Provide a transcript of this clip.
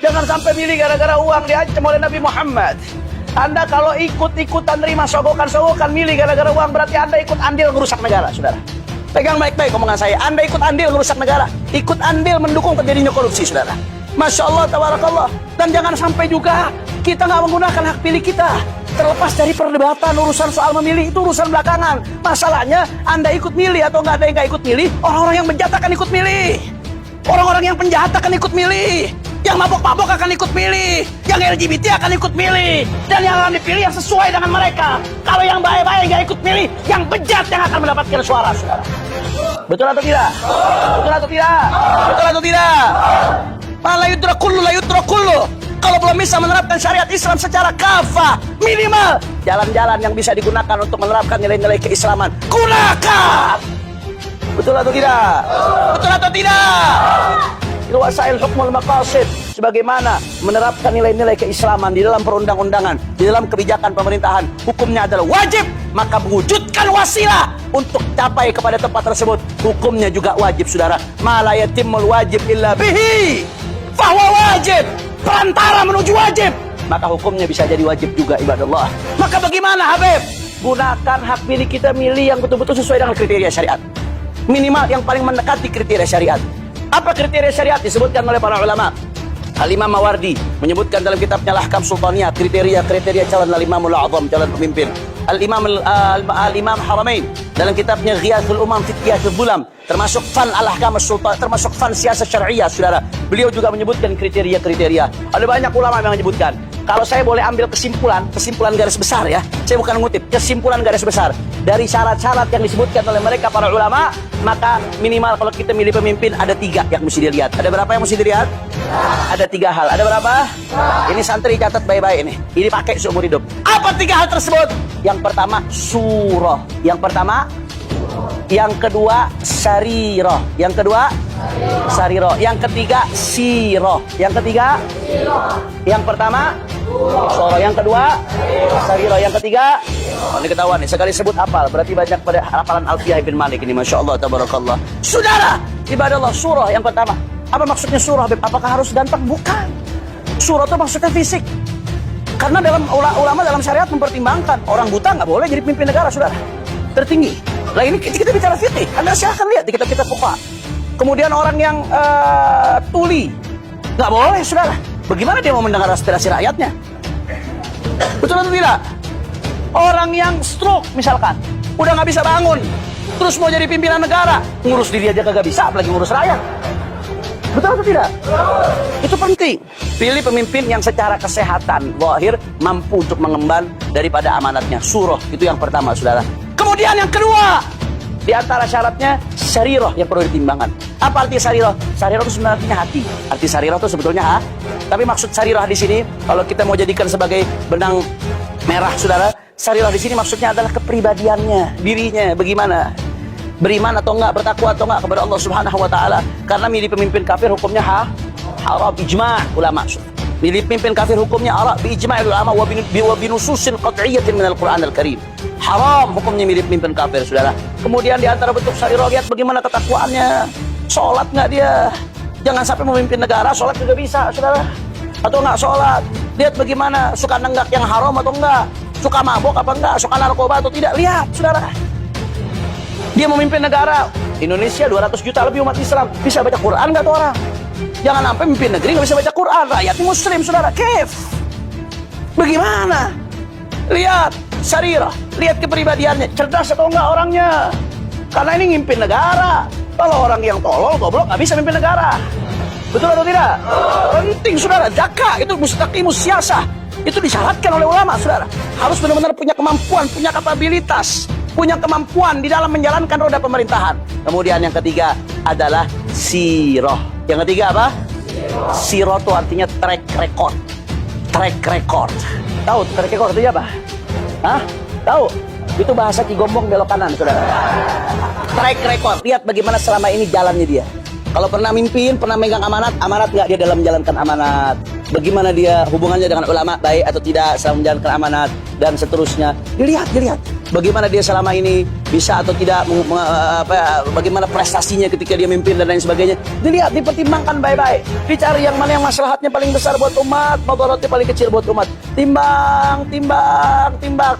Jangan sampai milih gara-gara uang diancam oleh Nabi Muhammad. Anda kalau ikut-ikutan terima sogokan-sogokan milih gara-gara uang, berarti Anda ikut andil merusak negara, saudara. Pegang baik-baik omongan saya. Anda ikut andil merusak negara, ikut andil mendukung terjadinya korupsi, saudara. Masya Allah, tabarakallah. Dan jangan sampai juga kita nggak menggunakan hak pilih kita. Terlepas dari perdebatan urusan soal memilih, itu urusan belakangan. Masalahnya Anda ikut milih atau nggak ada yang nggak ikut milih, orang-orang yang penjahat akan ikut milih. Orang-orang yang penjahat akan ikut milih. Yang mabok-mabok akan ikut milih. Yang LGBT akan ikut milih. Dan yang akan dipilih yang sesuai dengan mereka. Kalau yang baik-baik nggak ikut milih, yang bejat yang akan mendapatkan suara, saudara. Betul atau tidak? Betul atau tidak? Betul atau tidak? La yudra kullu. Kalau belum bisa menerapkan syariat Islam secara kafah, minimal jalan-jalan yang bisa digunakan untuk menerapkan nilai-nilai keislaman, gunakan. Betul atau tidak? Betul atau tidak? Wasail hukmul maqasid, sebagaimana menerapkan nilai-nilai keislaman di dalam perundang-undangan, di dalam kebijakan pemerintahan, hukumnya adalah wajib, maka mewujudkan wasilah untuk capai kepada tempat tersebut, hukumnya juga wajib, saudara. Ma la yatimul wajib illa bihi fahuwa wajib. Perantara menuju wajib, maka hukumnya bisa jadi wajib juga, ibadallah. Maka bagaimana, Habib? Gunakan hak pilih kita, milih yang betul-betul sesuai dengan kriteria syariat. Minimal yang paling mendekati kriteria syariat. Apa kriteria syariat? Disebutkan oleh para ulama. Al-Imam Mawardi menyebutkan dalam kitabnya Al-Ahkam Sultaniyah kriteria calon al-Imamul A'zam, calon pemimpin. Al-Imam Haramain dalam kitabnya Ghiyathul Umam fi Qiyasul Bulam, termasuk fan al-ahkam sultan, termasuk fan siasat syariah, saudara. Beliau juga menyebutkan kriteria-kriteria. Ada banyak ulama yang menyebutkan. Kalau saya boleh ambil kesimpulan garis besar ya, saya bukan ngutip, kesimpulan garis besar dari syarat-syarat yang disebutkan oleh mereka para ulama, maka minimal kalau kita milih pemimpin ada 3 yang mesti dilihat. Ada berapa yang mesti dilihat? Ada 3 hal. Ada berapa? Ini santri catat baik-baik ini. Ini pakai seumur hidup. Apa 3 hal tersebut? Yang pertama surah. Yang pertama, yang kedua sarirah. Yang kedua sarirah. Yang ketiga sirah. Yang ketiga yang pertama surah. Yang kedua sarirah. Yang ketiga ini ketahuan nih, sekali sebut hafal berarti banyak pada hafalan Alfiyah bin Malik ini, Masya Allah, tabarakallah. Saudara, ibadallah, surah yang pertama. Apa maksudnya surah, Beb? Apakah harus ganteng? Bukan. Surah itu maksudnya fisik. Karena dalam ulama dalam syariat mempertimbangkan orang buta nggak boleh jadi pemimpin negara, saudara. Tertinggi. Lah ini kita bicara fikih. Anda silahkan lihat di kitab-kitab fuqaha. Kemudian orang yang tuli nggak boleh, saudara. Bagaimana dia mau mendengar aspirasi rakyatnya? Betul atau tidak? Orang yang stroke misalkan, udah nggak bisa bangun, terus mau jadi pimpinan negara, ngurus diri aja kagak bisa, apalagi ngurus rakyat. Betul atau tidak? Itu penting. Pilih pemimpin yang secara kesehatan zahir mampu untuk mengemban daripada amanatnya. Surah itu yang pertama, saudara. Kemudian yang kedua, di antara syaratnya sarirah yang perlu ditimbangan. Apa arti sarirah? Sarirah itu sebenarnya artinya hati. Arti sarirah itu sebetulnya tapi maksud sarirah di sini, kalau kita mau jadikan sebagai benang merah, saudara, sarirah di sini maksudnya adalah kepribadiannya, dirinya bagaimana, beriman atau enggak, bertakwa atau enggak kepada Allah Subhanahu wa taala. Karena milih pemimpin kafir hukumnya haram ijma' ulama. Milih pemimpin kafir hukumnya haram bi ijma' ulama wa bi nususin qat'iyyatin minal Qur'anil Karim. Haram hukumnya milih pemimpin kafir, saudara. Kemudian di antara bentuk sarirah, lihat bagaimana ketakwaannya. Salat enggak dia? Jangan sampai memimpin negara salat juga bisa, saudara. Atau enggak salat. Lihat bagaimana suka nenggak yang haram atau enggak. Suka mabok apa enggak, suka narkoba atau tidak. Lihat, saudara. Dia memimpin negara Indonesia 200 juta lebih umat Islam. Bisa baca Quran nggak tuh orang? Jangan sampai memimpin negeri nggak bisa baca Quran. Rakyatnya muslim, saudara. Kef. Bagaimana? Lihat sarirah, lihat kepribadiannya. Cerdas atau enggak orangnya. Karena ini ngimpin negara. Kalau orang yang tolol, goblok, nggak bisa memimpin negara. Betul atau tidak? Penting, saudara. Zakat itu mustaqimus siasah. Itu disyaratkan oleh ulama, saudara. Harus benar-benar punya kemampuan, punya kapabilitas, punya kemampuan di dalam menjalankan roda pemerintahan. Kemudian yang ketiga adalah sirah. Yang ketiga apa? Sirah itu artinya track record. Track record. Tahu track record itu apa? Hah? Tahu? Itu bahasa Ki Gombong belok kanan, saudara. Track record. Lihat bagaimana selama ini jalannya dia. Kalau pernah mimpin, pernah megang amanat nggak dia dalam menjalankan amanat? Bagaimana dia hubungannya dengan ulama, baik atau tidak selama menjalankan amanat, dan seterusnya. Dilihat. bagaimana dia selama ini bisa atau tidak, bagaimana prestasinya ketika dia memimpin dan lain sebagainya. Dilihat, dipertimbangkan baik-baik, dicari yang mana yang maslahatnya paling besar buat umat, mudaratnya paling kecil buat umat. Timbang, timbang, timbang.